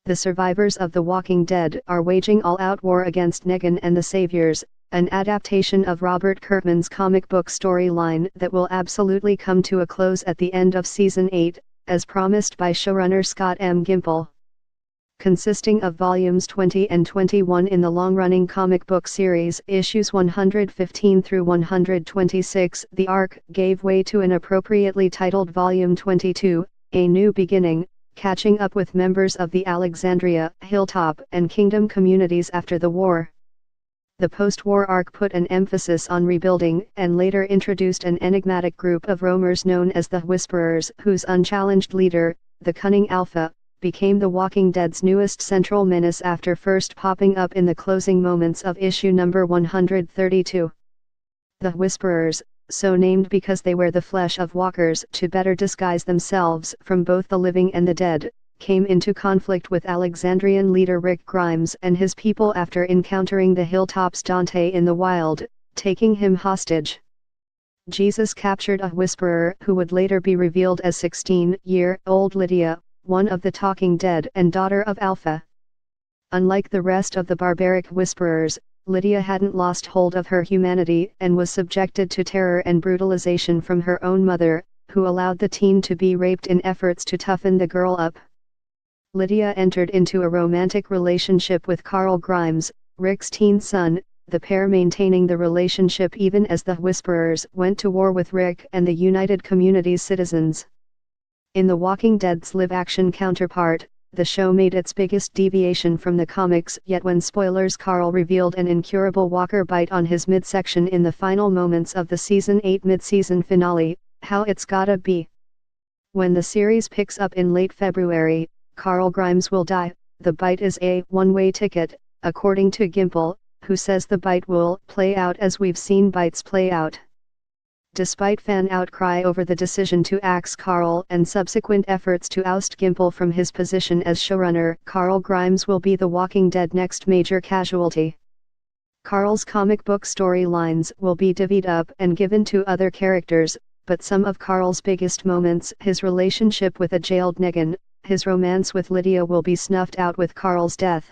The survivors of The Walking Dead are waging all-out war against Negan and the Saviors, an adaptation of Robert Kirkman's comic book storyline that will absolutely come to a close at the end of Season 8, as promised by showrunner Scott M. Gimple. Consisting of volumes 20 and 21 in the long-running comic book series, issues 115 through 126, the arc gave way to an appropriately titled Volume 22, A New Beginning, catching up with members of the Alexandria, Hilltop, and Kingdom communities after the war. The post-war arc put an emphasis on rebuilding and later introduced an enigmatic group of roamers known as the Whisperers, whose unchallenged leader, the cunning Alpha, became The Walking Dead's newest central menace after first popping up in the closing moments of issue number 132. The Whisperers, so named because they wear the flesh of walkers to better disguise themselves from both the living and the dead, came into conflict with Alexandrian leader Rick Grimes and his people after encountering the Hilltop's Dante in the wild, taking him hostage. Jesus captured a Whisperer who would later be revealed as 16-year-old Lydia, one of the Talking Dead and daughter of Alpha. Unlike the rest of the barbaric Whisperers, Lydia hadn't lost hold of her humanity and was subjected to terror and brutalization from her own mother, who allowed the teen to be raped in efforts to toughen the girl up. Lydia entered into a romantic relationship with Carl Grimes, Rick's teen son, the pair maintaining the relationship even as the Whisperers went to war with Rick and the United Community's citizens. In The Walking Dead's live-action counterpart, the show made its biggest deviation from the comics, yet when spoilers, Carl revealed an incurable walker bite on his midsection in the final moments of the Season 8 mid-season finale, how it's gotta be. When the series picks up in late February, Carl Grimes will die. The bite is a one-way ticket, according to Gimple, who says the bite will play out as we've seen bites play out. Despite fan outcry over the decision to axe Carl and subsequent efforts to oust Gimple from his position as showrunner, Carl Grimes will be The Walking Dead's next major casualty. Carl's comic book storylines will be divvied up and given to other characters, but some of Carl's biggest moments, his relationship with a jailed Negan, his romance with Lydia, will be snuffed out with Carl's death.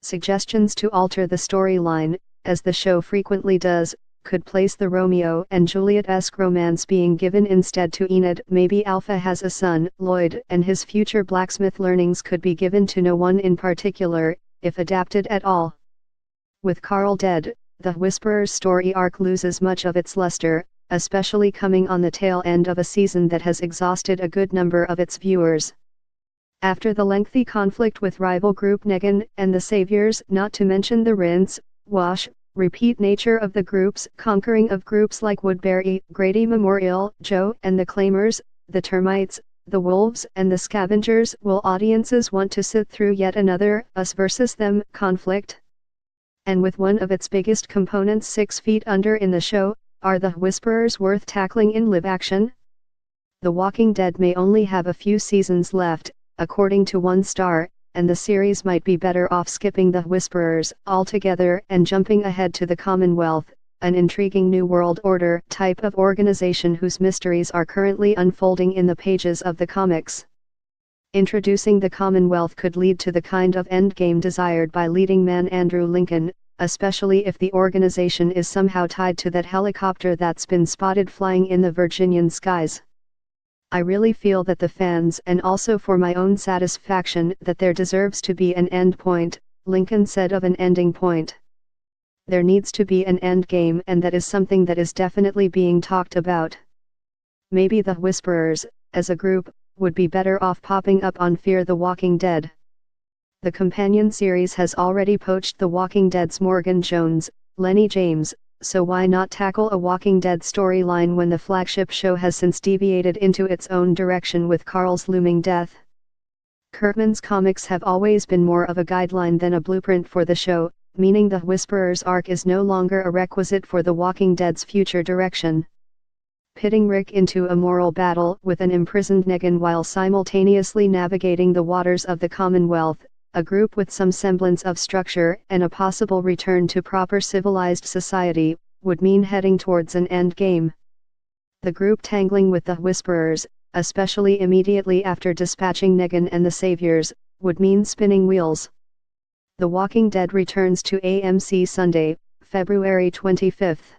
Suggestions to alter the storyline, as the show frequently does, could place the Romeo and Juliet-esque romance being given instead to Enid. Maybe Alpha has a son, Lloyd, and his future blacksmith learnings could be given to no one in particular, if adapted at all. With Carl dead, the Whisperer's story arc loses much of its luster, especially coming on the tail end of a season that has exhausted a good number of its viewers. After the lengthy conflict with rival group Negan and the Saviors, not to mention the rinse, wash, repeat nature of the group's conquering of groups like Woodbury, Grady Memorial, Joe and the Claimers, the Termites, the Wolves and the Scavengers, will audiences want to sit through yet another us versus them conflict? And with one of its biggest components 6 feet under in the show, are the Whisperers worth tackling in live action? The Walking Dead may only have a few seasons left, according to One Star, and the series might be better off skipping the Whisperers altogether and jumping ahead to the Commonwealth, an intriguing New World Order type of organization whose mysteries are currently unfolding in the pages of the comics. Introducing the Commonwealth could lead to the kind of endgame desired by leading man Andrew Lincoln, especially if the organization is somehow tied to that helicopter that's been spotted flying in the Virginian skies. I really feel that the fans, and also for my own satisfaction, that there deserves to be an end point, Lincoln said of an ending point. There needs to be an end game, and that is something that is definitely being talked about. Maybe the Whisperers, as a group, would be better off popping up on Fear the Walking Dead. The companion series has already poached The Walking Dead's Morgan Jones, Lenny James, so why not tackle a Walking Dead storyline when the flagship show has since deviated into its own direction with Carl's looming death? Kirkman's comics have always been more of a guideline than a blueprint for the show, meaning the Whisperer's arc is no longer a requisite for The Walking Dead's future direction. Pitting Rick into a moral battle with an imprisoned Negan while simultaneously navigating the waters of the Commonwealth, a group with some semblance of structure and a possible return to proper civilized society, would mean heading towards an end game. The group tangling with the Whisperers, especially immediately after dispatching Negan and the Saviors, would mean spinning wheels. The Walking Dead returns to AMC Sunday, February 25th.